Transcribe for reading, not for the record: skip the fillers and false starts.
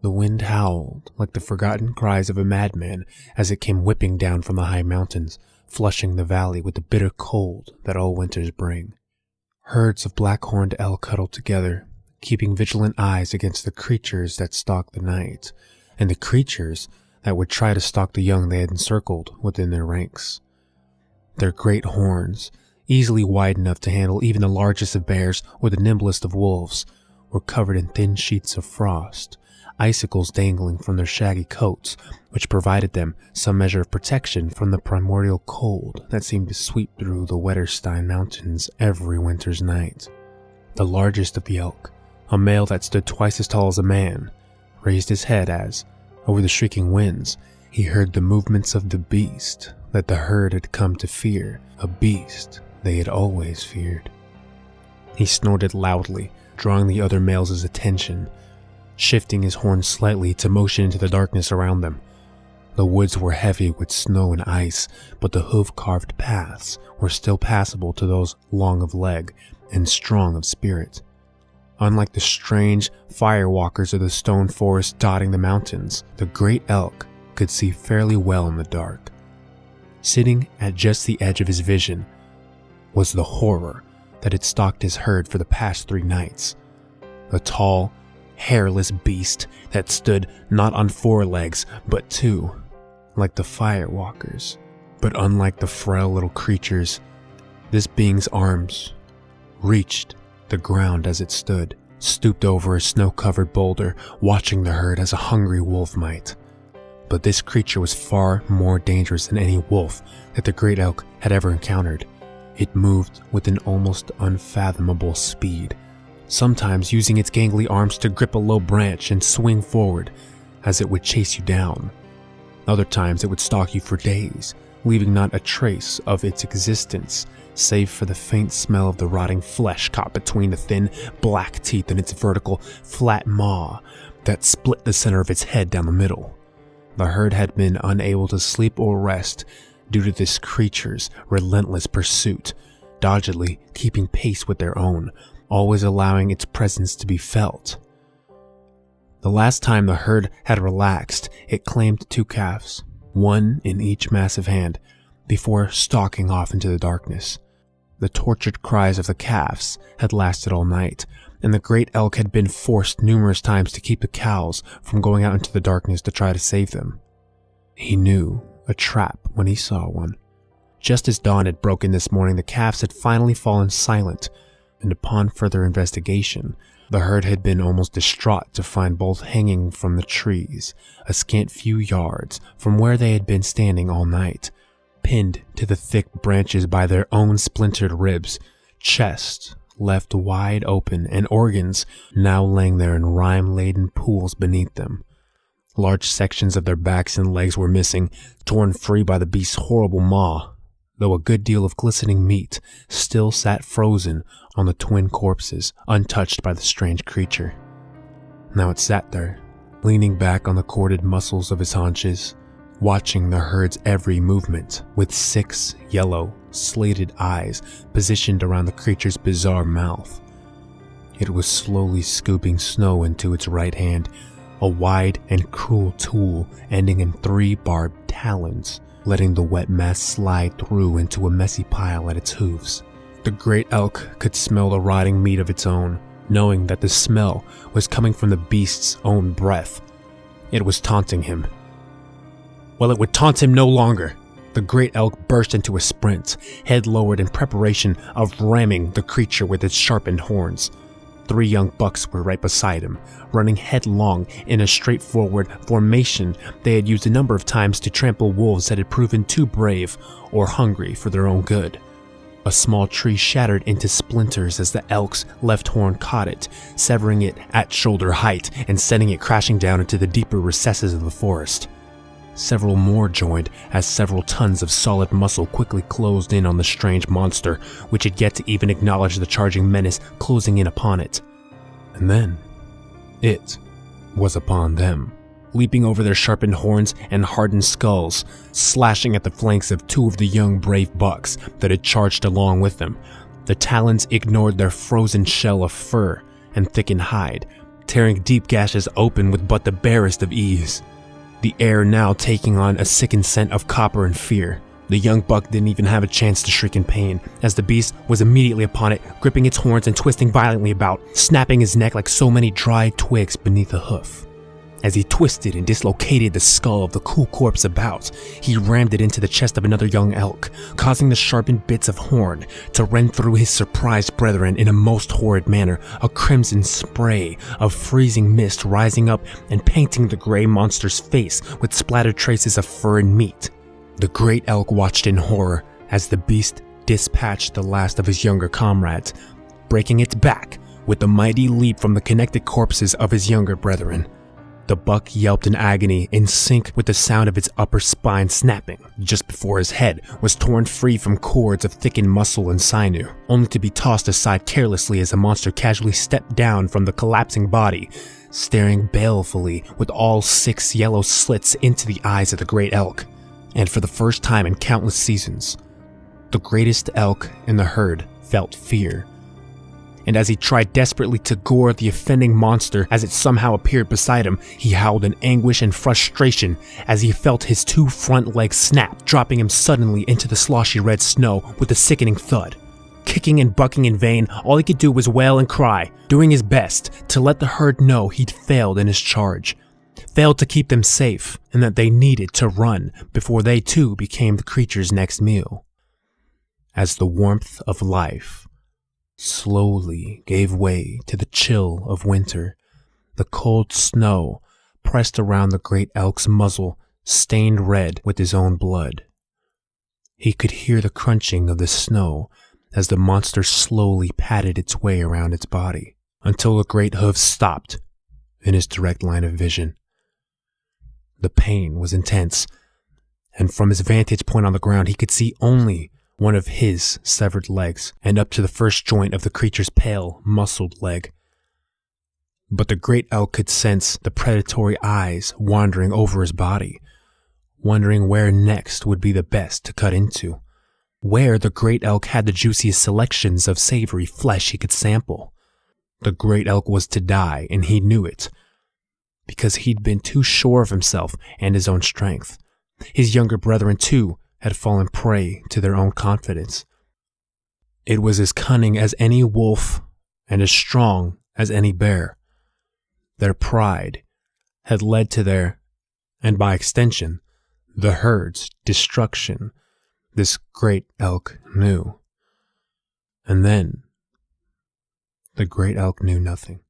The wind howled like the forgotten cries of a madman as it came whipping down from the high mountains, flushing the valley with the bitter cold that all winters bring. Herds of black-horned elk huddled together, keeping vigilant eyes against the creatures that stalked the night, and the creatures that would try to stalk the young they had encircled within their ranks. Their great horns, easily wide enough to handle even the largest of bears or the nimblest of wolves, were covered in thin sheets of frost, icicles dangling from their shaggy coats, which provided them some measure of protection from the primordial cold that seemed to sweep through the Wetterstein Mountains every winter's night. The largest of the elk, a male that stood twice as tall as a man, raised his head as, over the shrieking winds, he heard the movements of the beast that the herd had come to fear, a beast they had always feared. He snorted loudly, drawing the other males' attention, shifting his horn slightly to motion into the darkness around them. The woods were heavy with snow and ice, but the hoof-carved paths were still passable to those long of leg and strong of spirit. Unlike the strange firewalkers of the stone forest dotting the mountains, the great elk could see fairly well in the dark. Sitting at just the edge of his vision was the horror that had stalked his herd for the past 3 nights. The tall, hairless beast that stood not on 4 legs, but 2, like the firewalkers. But unlike the frail little creatures, this being's arms reached the ground as it stood, stooped over a snow-covered boulder, watching the herd as a hungry wolf might. But this creature was far more dangerous than any wolf that the great elk had ever encountered. It moved with an almost unfathomable speed, sometimes using its gangly arms to grip a low branch and swing forward as it would chase you down. Other times it would stalk you for days, leaving not a trace of its existence, save for the faint smell of the rotting flesh caught between the thin, black teeth in its vertical, flat maw that split the center of its head down the middle. The herd had been unable to sleep or rest due to this creature's relentless pursuit, doggedly keeping pace with their own, always allowing its presence to be felt. The last time the herd had relaxed, it claimed 2 calves, one in each massive hand, before stalking off into the darkness. The tortured cries of the calves had lasted all night, and the great elk had been forced numerous times to keep the cows from going out into the darkness to try to save them. He knew a trap when he saw one. Just as dawn had broken this morning, the calves had finally fallen silent, and upon further investigation, the herd had been almost distraught to find both hanging from the trees, a scant few yards from where they had been standing all night, pinned to the thick branches by their own splintered ribs, chests left wide open, and organs now laying there in rime-laden pools beneath them. Large sections of their backs and legs were missing, torn free by the beast's horrible maw, though a good deal of glistening meat still sat frozen on the twin corpses, untouched by the strange creature. Now it sat there, leaning back on the corded muscles of his haunches, watching the herd's every movement with 6 yellow, slated eyes positioned around the creature's bizarre mouth. It was slowly scooping snow into its right hand, a wide and cruel tool ending in 3 barbed talons, letting the wet mass slide through into a messy pile at its hooves. The great elk could smell the rotting meat of its own, knowing that the smell was coming from the beast's own breath. It was taunting him. Well, it would taunt him no longer. The great elk burst into a sprint, head lowered in preparation of ramming the creature with its sharpened horns. 3 young bucks were right beside him, running headlong in a straightforward formation they had used a number of times to trample wolves that had proven too brave or hungry for their own good. A small tree shattered into splinters as the elk's left horn caught it, severing it at shoulder height and sending it crashing down into the deeper recesses of the forest. Several more joined as several tons of solid muscle quickly closed in on the strange monster, which had yet to even acknowledge the charging menace closing in upon it. And then, it was upon them, leaping over their sharpened horns and hardened skulls, slashing at the flanks of 2 of the young brave bucks that had charged along with them. The talons ignored their frozen shell of fur and thickened hide, tearing deep gashes open with but the barest of ease. The air now taking on a sickened scent of copper and fear. The young buck didn't even have a chance to shriek in pain, as the beast was immediately upon it, gripping its horns and twisting violently about, snapping his neck like so many dried twigs beneath a hoof. As he twisted and dislocated the skull of the cool corpse about, he rammed it into the chest of another young elk, causing the sharpened bits of horn to rend through his surprised brethren in a most horrid manner, a crimson spray of freezing mist rising up and painting the gray monster's face with splattered traces of fur and meat. The great elk watched in horror as the beast dispatched the last of his younger comrades, breaking its back with a mighty leap from the connected corpses of his younger brethren. The buck yelped in agony, in sync with the sound of its upper spine snapping, just before his head was torn free from cords of thickened muscle and sinew, only to be tossed aside carelessly as the monster casually stepped down from the collapsing body, staring balefully with all 6 yellow slits into the eyes of the great elk. And for the first time in countless seasons, the greatest elk in the herd felt fear. And as he tried desperately to gore the offending monster as it somehow appeared beside him, he howled in anguish and frustration as he felt his 2 front legs snap, dropping him suddenly into the sloshy red snow with a sickening thud. Kicking and bucking in vain, all he could do was wail and cry, doing his best to let the herd know he'd failed in his charge. Failed to keep them safe, and that they needed to run before they too became the creature's next meal. As the warmth of life slowly gave way to the chill of winter, the cold snow pressed around the great elk's muzzle, stained red with his own blood. He could hear the crunching of the snow as the monster slowly patted its way around its body, until the great hooves stopped in his direct line of vision. The pain was intense, and from his vantage point on the ground he could see only one of his severed legs and up to the first joint of the creature's pale, muscled leg. But the great elk could sense the predatory eyes wandering over his body, wondering where next would be the best to cut into, where the great elk had the juiciest selections of savory flesh he could sample. The great elk was to die, and he knew it, because he'd been too sure of himself and his own strength. His younger brethren, too, had fallen prey to their own confidence. It was as cunning as any wolf and as strong as any bear. Their pride had led to their, and by extension, the herd's destruction, this great elk knew. And then, the great elk knew nothing.